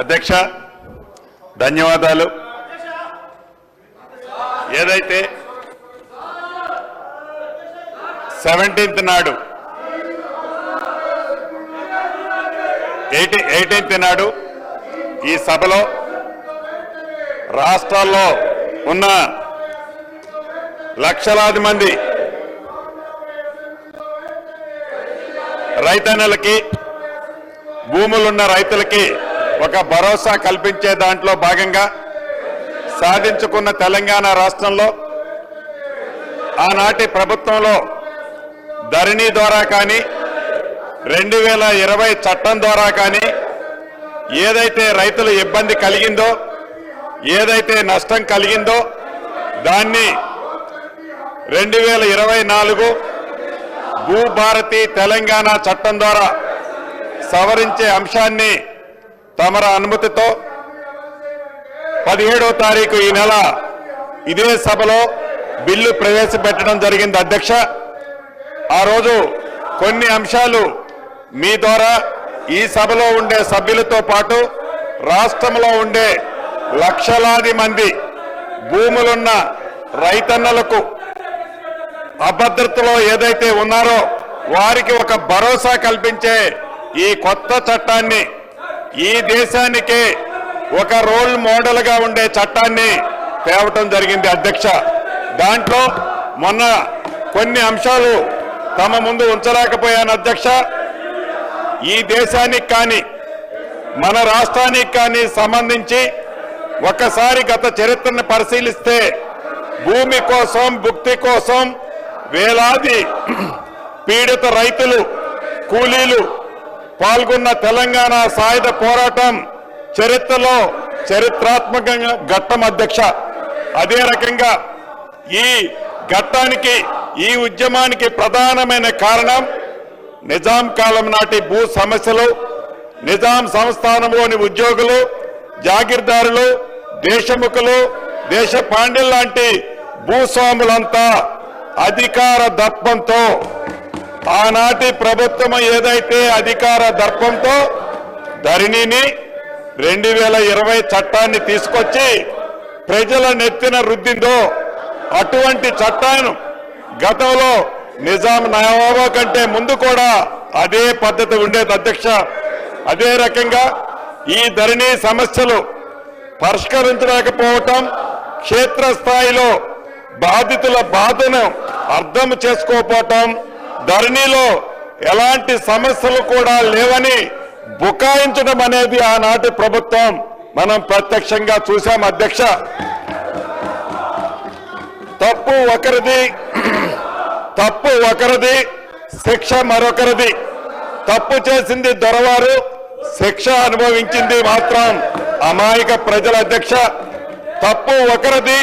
అధ్యక్ష ధన్యవాదాలు. ఏదైతే 17th నాడు 18th నాడు ఈ సభలో రాష్ట్రాల్లో ఉన్న లక్షలాది మంది రైతన్నలకి భూములున్న రైతులకి ఒక భరోసా కల్పించే దాంట్లో భాగంగా సాధించుకున్న తెలంగాణ రాష్ట్రంలో ఆనాటి ప్రభుత్వంలో ధరణి ద్వారా కానీ 2020 చట్టం ద్వారా కానీ ఏదైతే రైతుల ఇబ్బంది కలిగిందో, ఏదైతే నష్టం కలిగిందో దాన్ని 2024 భూభారతి తెలంగాణ చట్టం ద్వారా సవరించే అంశాన్ని తమర అనుమతితో 17వ తారీఖు ఈ నెల ఇదే సభలో బిల్లు ప్రవేశపెట్టడం జరిగింది. అధ్యక్ష, ఆ రోజు కొన్ని అంశాలు మీ ద్వారా ఈ సభలో ఉండే సభ్యులతో పాటు రాష్ట్రంలో ఉండే లక్షలాది మంది భూములున్న రైతన్నలకు అభద్రతలో ఏదైతే ఉన్నారో వారికి ఒక భరోసా కల్పించే ఈ కొత్త చట్టాన్ని, ఈ దేశానికే ఒక రోల్ మోడల్ గా ఉండే చట్టాన్ని తేవటం జరిగింది. అధ్యక్ష, దాంట్లో మొన్న కొన్ని అంశాలు తమ ముందు ఉంచలేకపోయాను. అధ్యక్ష, ఈ దేశానికి కానీ మన రాష్ట్రానికి కానీ సంబంధించి ఒక్కసారి గత చరిత్రను పరిశీలిస్తే భూమి కోసం, భుక్తి కోసం వేలాది పీడిత రైతులు, కూలీలు పాల్గొన్న తెలంగాణ సాయుధ పోరాటం చరిత్రలో చరిత్రాత్మకంగా ఘట్టం. అధ్యక్ష, అదే రకంగా ఈ ఘట్టానికి, ఈ ఉద్యమానికి ప్రధానమైన కారణం నిజాం కాలం నాటి భూ సమస్యలు, నిజాం సంస్థానంలోని ఉద్యోగులు, జాగీర్దారులు, దేశముఖులు, దేశ పాండ్యులు లాంటి భూస్వాములంతా అధికార దర్పంతో, ఆనాటి ప్రభుత్వం ఏదైతే అధికార దర్పంతో ధరణిని 2020 చట్టాన్ని తీసుకొచ్చి ప్రజల నెత్తిన రుద్దిందో, అటువంటి చట్టాన్ని గతంలో నిజాం నవాబు కంటే ముందు కూడా అదే పద్ధతి ఉండేది. అధ్యక్ష, అదే రకంగా ఈ ధరణి సమస్యలు పరిష్కరించలేకపోవటం, క్షేత్రస్థాయిలో బాధితుల బాధను అర్థం చేసుకోకపోవటం, ధరణిలో ఎలాంటి సమస్యలు కూడా లేవని బుకాయించడం అనేది ఆనాటి ప్రభుత్వం మనం ప్రత్యక్షంగా చూశాం. అధ్యక్ష, తప్పు ఒకరిది, శిక్ష మరొకరిది. తప్పు చేసింది దొరవారు, శిక్ష అనుభవించింది మాత్రం అమాయక ప్రజల. అధ్యక్ష, తప్పు ఒకరిది,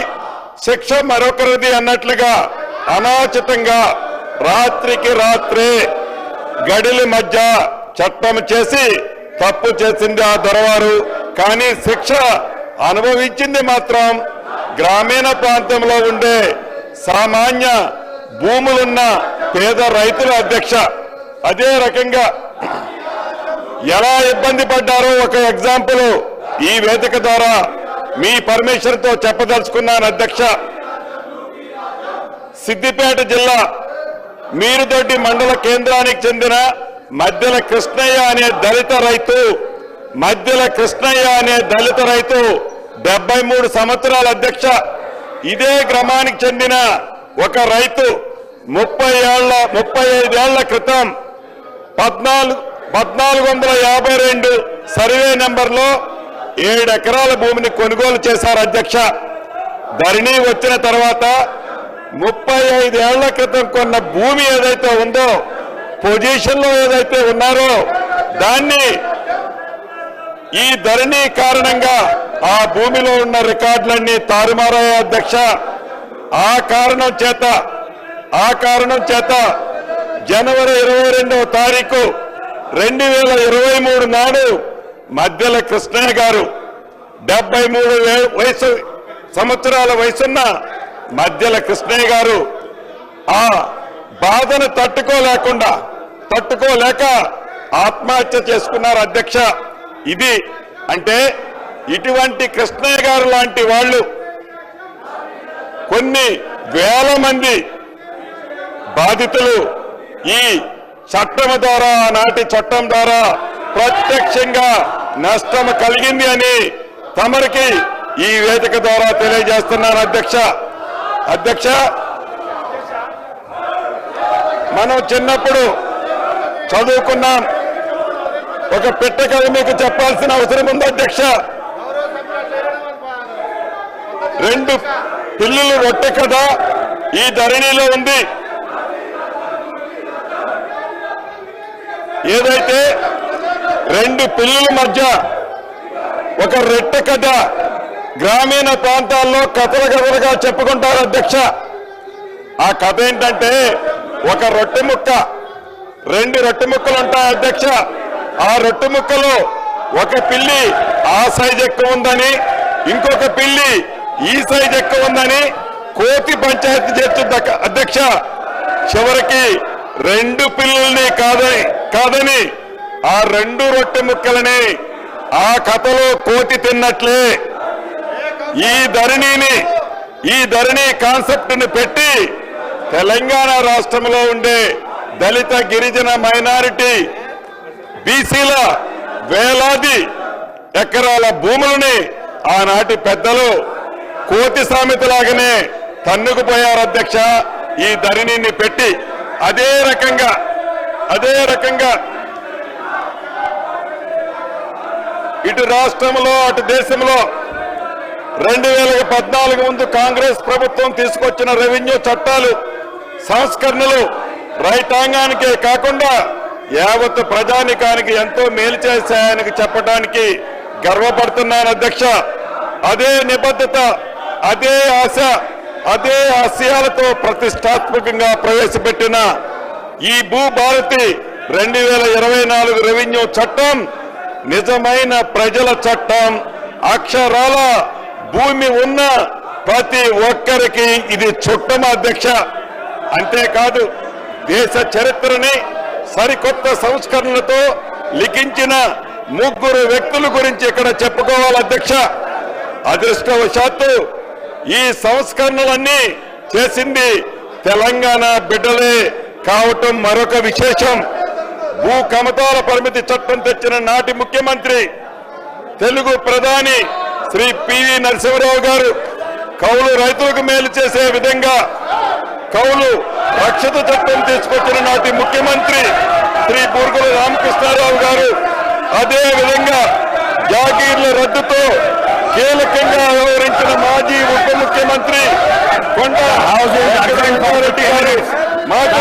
శిక్ష మరొకరిది అన్నట్లుగా అనాచితంగా రాత్రికి రాత్రే గడిల మధ్య చట్టం చేసి తప్పు చేసింది ఆ దొరవారు, కానీ శిక్ష అనుభవించింది మాత్రం గ్రామీణ ప్రాంతంలో ఉండే సామాన్య భూములున్న పేద రైతుల. అధ్యక్ష, అదే రకంగా ఎలా ఇబ్బంది పడ్డారో ఒక ఎగ్జాంపుల్ ఈ వేదిక ద్వారా మీ పర్మిషన్ తో చెప్పదలుచుకున్నాను. అధ్యక్ష, సిద్దిపేట జిల్లా మీరుదొడ్డి మండల కేంద్రానికి చెందిన మధ్యల కృష్ణయ్య అనే దళిత రైతు 73 సంవత్సరాల. అధ్యక్ష, ఇదే గ్రామానికి చెందిన ఒక రైతు 35 ఏళ్ల క్రితం 1452 సర్వే నెంబర్లో 7 ఎకరాల భూమిని కొనుగోలు చేశారు. అధ్యక్ష, ధరణి వచ్చిన తర్వాత 35 ఏళ్ల క్రితం కొన్న భూమి ఏదైతే ఉందో, పొజిషన్ లో ఏదైతే ఉన్నారో దాన్ని ఈ ధరణి కారణంగా ఆ భూమిలో ఉన్న రికార్డులన్నీ తారుమారయ్యాయి. అధ్యక్ష, ఆ కారణం చేత జనవరి 22వ తారీఖు 2023 నాడు మధ్యల కృష్ణయ్య గారు 73 సంవత్సరాల వయసున్న మధ్యల కృష్ణయ్య గారు ఆ బాధను తట్టుకోలేక ఆత్మహత్య చేసుకున్నారు. అధ్యక్ష, ఇది అంటే ఇటువంటి కృష్ణయ్య గారు లాంటి వాళ్ళు కొన్ని వేల మంది బాధితులు ఈ చట్టం ద్వారా, నాటి చట్టం ద్వారా ప్రత్యక్షంగా నష్టం కలిగింది అని తమరికి ఈ వేదిక ద్వారా తెలియజేస్తున్నాను. అధ్యక్ష, మనం చిన్నప్పుడు చదువుకున్నాం. ఒక పిట్ట కథ మీకు చెప్పాల్సిన అవసరం ఉంది అధ్యక్ష. 2 పిల్లులు రొట్టె కథ ఈ ధరణిలో ఉంది. ఏదైతే 2 పిల్లుల మధ్య ఒక రొట్టె కథ గ్రామీణ ప్రాంతాల్లో కథలుగా చెప్పుకుంటారు అధ్యక్ష. ఆ కథ ఏంటంటే, ఒక రొట్టె ముక్క, 2 రొట్టె ముక్కలు ఉంటాయి అధ్యక్ష. ఆ రొట్టె ముక్కలో ఒక పిల్లి ఆ సైజ్ ఎక్కువ ఉందని, ఇంకొక పిల్లి ఈ సైజ్ ఎక్కువ ఉందని కోతి పంచాయతీ చేస్తుంది అధ్యక్ష. చివరికి 2 పిల్లుల్ని కాదని ఆ 2 రొట్టె ముక్కలని ఆ కథలో కోతి తిన్నట్లే ఈ ధరణి కాన్సెప్ట్ ని పెట్టి తెలంగాణ రాష్ట్రంలో ఉండే దళిత, గిరిజన, మైనారిటీ, బీసీల వేలాది ఎకరాల భూములని ఆనాటి పెద్దలు కోతి సామెతలాగానే తన్నుకుపోయారు అధ్యక్ష. ఈ ధరణిని పెట్టి అదే రకంగా ఇటు రాష్ట్రంలో అటు దేశంలో 2014 ముందు కాంగ్రెస్ ప్రభుత్వం తీసుకొచ్చిన రెవెన్యూ చట్టాలు, సంస్కరణలు రైతాంగానికే కాకుండా యావత్ ప్రజానికానికి ఎంతో మేలు చేశాయని చెప్పడానికి గర్వపడుతున్నాను అధ్యక్ష. అదే నిబద్ధత, అదే ఆశ, అదే ఆశయాలతో ప్రతిష్టాత్మకంగా ప్రవేశపెట్టిన ఈ భూభారతి 2024 రెవెన్యూ చట్టం నిజమైన ప్రజల చట్టం. అక్షరాల భూమి ఉన్న ప్రతి ఒక్కరికి ఇది చుట్టం అధ్యక్ష. అంతేకాదు, దేశ చరిత్రని సరికొత్త సంస్కరణలతో లిఖించిన 3 వ్యక్తుల గురించి ఇక్కడ చెప్పుకోవాలి అధ్యక్ష. అదృష్టవశాత్తు ఈ సంస్కరణలన్నీ చేసింది తెలంగాణ బిడ్డలే కావటం మరొక విశేషం. భూ కమతాల పరిమితి చట్టం తెచ్చిన నాటి ముఖ్యమంత్రి, తెలుగు ప్రధాని శ్రీ పివి నరసింహరావు గారు కౌలు రైతులకు మేలు చేసే విధంగా కౌలు రక్షిత చట్టం తీసుకొచ్చిన నాటి ముఖ్యమంత్రి శ్రీ బూర్గుల రామకృష్ణారావు గారు, అదే విధంగా జాగీర్ల రద్దుతో కీలకంగా వ్యవహరించిన మాజీ ఉప ముఖ్యమంత్రి కొండ రెడ్డి గారు మాకు